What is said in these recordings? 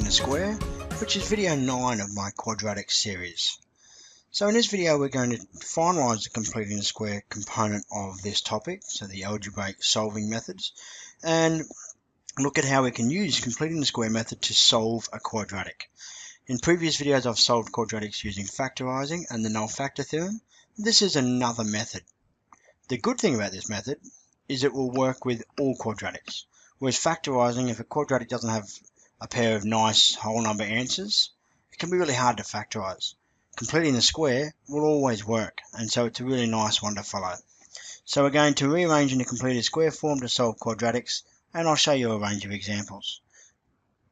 completing a square, which is video 9 of my quadratic series. So in this video we're going to finalise the completing the square component of this topic, so the algebraic solving methods, and look at how we can use completing the square method to solve a quadratic. In previous videos I've solved quadratics using factorising and the null factor theorem. This is another method. The good thing about this method is it will work with all quadratics. Whereas factorising, if a quadratic doesn't have a pair of nice whole number answers, it can be really hard to factorise. Completing the square will always work, and so it's a really nice one to follow. So we're going to rearrange in the completed square form to solve quadratics, and I'll show you a range of examples.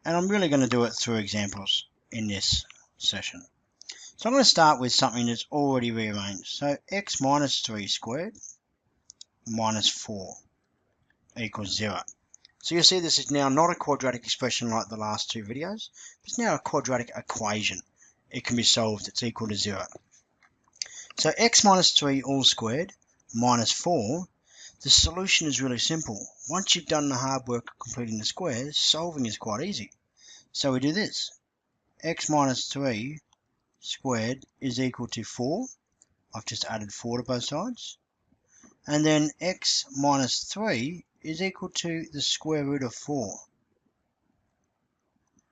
And I'm really going to do it through examples in this session. So I'm going to start with something that's already rearranged. So x minus 3 squared minus 4 equals 0. So you'll see this is now not a quadratic expression like the last two videos. It's now a quadratic equation. It can be solved. It's equal to 0. So x minus 3 all squared minus 4, the solution is really simple. Once you've done the hard work of completing the squares, solving is quite easy. So we do this. X minus 3 squared is equal to 4. I've just added 4 to both sides. And then x minus 3 is equal to the square root of 4.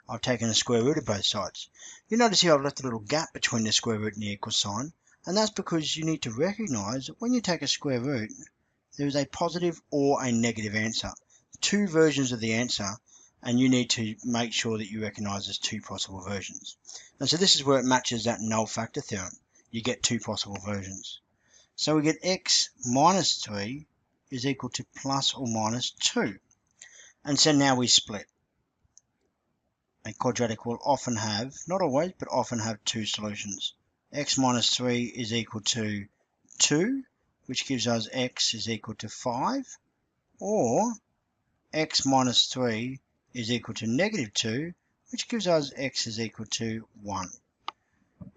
I've taken the square root of both sides. You notice here I've left a little gap between the square root and the equal sign, and that's because you need to recognise that when you take a square root, there is a positive or a negative answer. Two versions of the answer, and you need to make sure that you recognise there's two possible versions. And so this is where it matches that null factor theorem. You get two possible versions. So we get x minus 3 is equal to plus or minus 2. And so now we split. A quadratic will often have, not always, but often have two solutions. X minus 3 is equal to 2, which gives us x is equal to 5, or x minus 3 is equal to negative 2, which gives us x is equal to 1.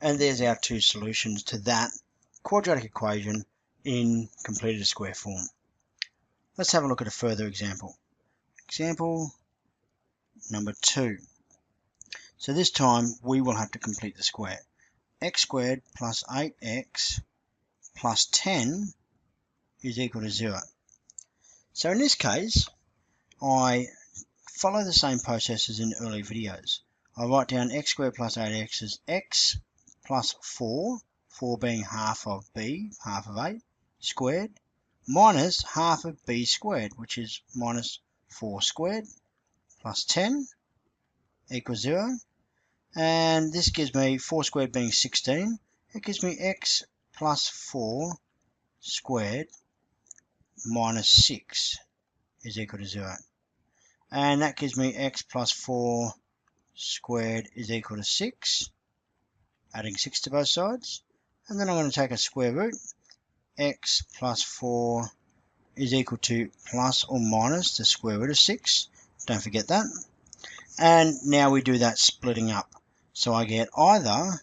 And there's our two solutions to that quadratic equation in completed square form. Let's have a look at a further example. Example number 2. So this time we will have to complete the square. X squared plus 8x plus 10 is equal to 0. So in this case, I follow the same process as in early videos. I write down x squared plus 8x as x plus 4, 4 being half of b, half of 8, squared, minus half of b squared, which is minus 4 squared, plus 10 equals 0. And this gives me 4 squared being 16. It gives me x plus 4 squared minus 6 is equal to 0. And that gives me x plus 4 squared is equal to 6, adding 6 to both sides. And then I'm going to take a square root. X plus 4 is equal to plus or minus the square root of 6. Don't forget that. And now we do that splitting up. So I get either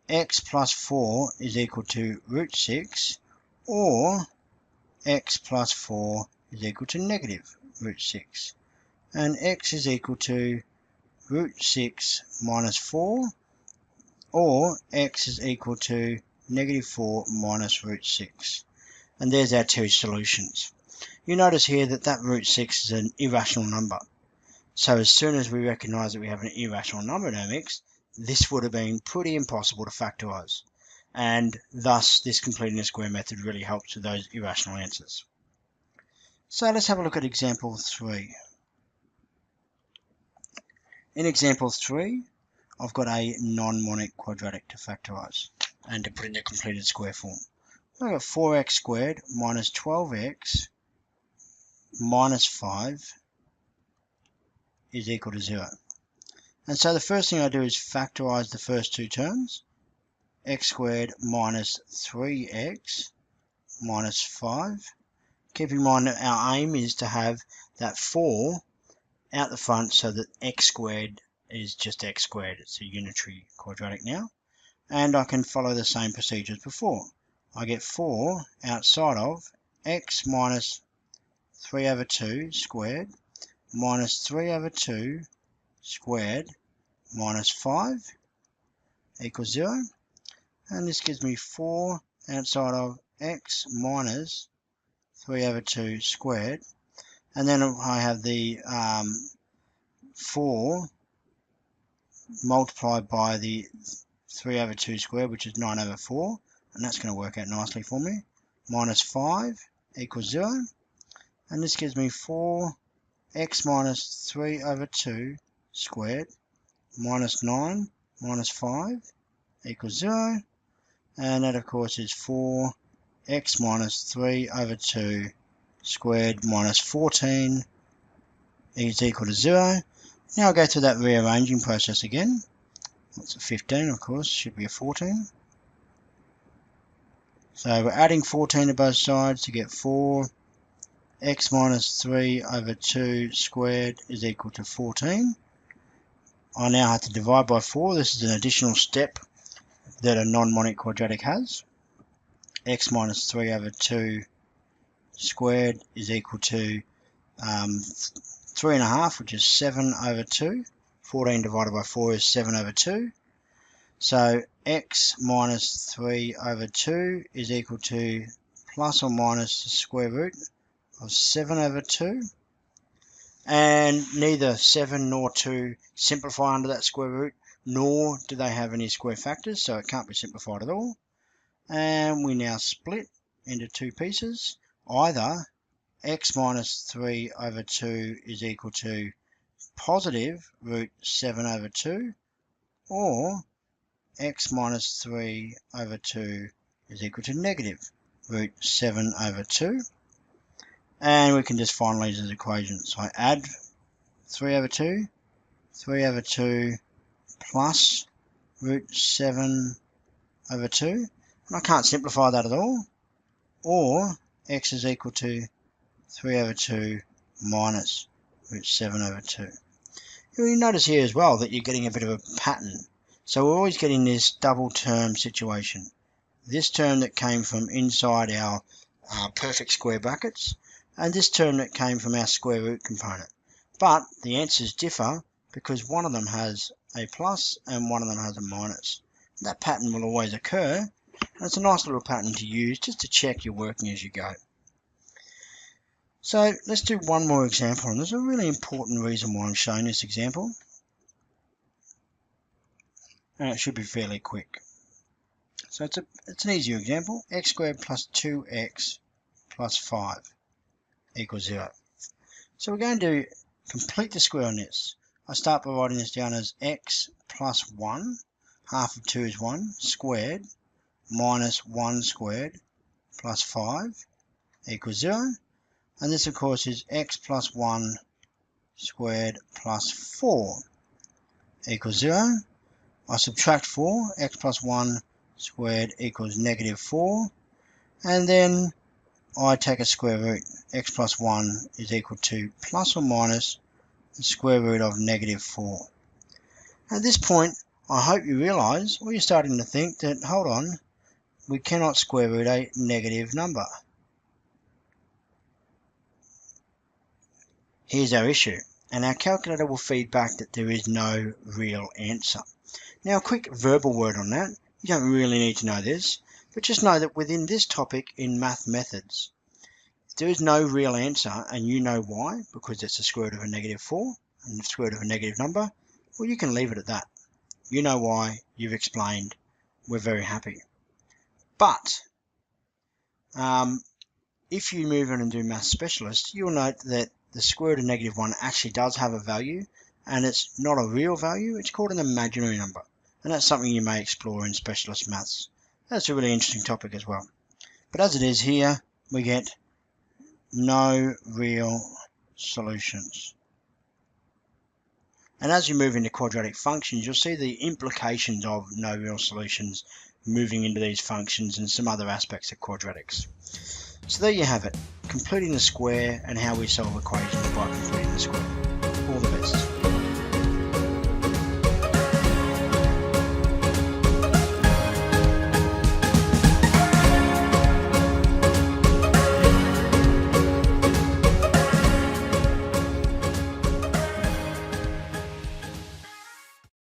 x plus 4 is equal to root 6, or x plus 4 is equal to negative root 6. And x is equal to root 6 minus 4, or x is equal to negative 4 minus root 6. And there's our two solutions. You notice here that that root 6 is an irrational number. So as soon as we recognise that we have an irrational number in our mix, this would have been pretty impossible to factorise. And thus this completing the square method really helps with those irrational answers. So let's have a look at example 3. In example 3, I've got a non-monic quadratic to factorise and to put in the completed square form. I've got 4x squared minus 12x minus 5 is equal to 0. And so the first thing I do is factorise the first two terms. X squared minus 3x minus 5. Keep in mind that our aim is to have that 4 out the front so that x squared is just x squared. It's a unitary quadratic now. And I can follow the same procedure as before. I get 4 outside of x minus 3 over 2 squared minus 3 over 2 squared minus 5 equals 0. And this gives me 4 outside of x minus 3 over 2 squared. And then I have the 4 multiplied by the 3 over 2 squared, which is 9 over 4. And that's going to work out nicely for me. Minus 5 equals 0. And this gives me 4x minus 3 over 2 squared minus 9 minus 5 equals 0. And that, of course, is 4x minus 3 over 2 squared minus 14 is equal to 0. Now I'll go through that rearranging process again. That's a 15, of course, should be a 14. So we're adding 14 to both sides to get 4x minus 3 over 2 squared is equal to 14. I now have to divide by 4. This is an additional step that a non-monic quadratic has. X minus 3 over 2 squared is equal to 3.5, which is 7 over 2. 14 divided by 4 is 7 over 2. So x minus 3 over 2 is equal to plus or minus the square root of 7 over 2. And neither 7 nor 2 simplify under that square root, nor do they have any square factors, so it can't be simplified at all. And we now split into two pieces. Either x minus 3 over 2 is equal to positive root 7 over 2, or x minus 3 over 2 is equal to negative root 7 over 2. And we can just finalize these equations. So I add 3 over 2 plus root 7 over 2. And I can't simplify that at all. Or x is equal to 3 over 2 minus root 7 over 2. You'll notice here as well that you're getting a bit of a pattern. So we're always getting this double term situation. This term that came from inside our perfect square brackets, and this term that came from our square root component. But the answers differ because one of them has a plus and one of them has a minus. That pattern will always occur, and it's a nice little pattern to use just to check you're working as you go. So let's do one more example, and there's a really important reason why I'm showing this example. And it should be fairly quick. So it's an easier example. X squared plus 2x plus 5 equals 0. So we're going to complete the square on this. I start by writing this down as x plus 1, half of 2 is 1, squared, minus 1 squared plus 5 equals 0. And this, of course, is x plus 1 squared plus 4 equals 0. I subtract 4, x plus 1 squared equals negative 4, and then I take a square root. X plus 1 is equal to plus or minus the square root of negative 4. At this point, I hope you realise, or you're starting to think that, hold on, we cannot square root a negative number. Here's our issue, and our calculator will feed back that there is no real answer. Now, a quick verbal word on that. You don't really need to know this, but just know that within this topic in math methods, if there is no real answer, and you know why, because it's the square root of a negative 4 and the square root of a negative number, well, you can leave it at that. You know why, you've explained, we're very happy. But if you move on and do Math Specialist, you'll note that the square root of negative 1 actually does have a value, and it's not a real value, it's called an imaginary number. And that's something you may explore in specialist maths. That's a really interesting topic as well. But as it is here, we get no real solutions. And as you move into quadratic functions, you'll see the implications of no real solutions moving into these functions and some other aspects of quadratics. So there you have it, completing the square and how we solve equations by completing the square.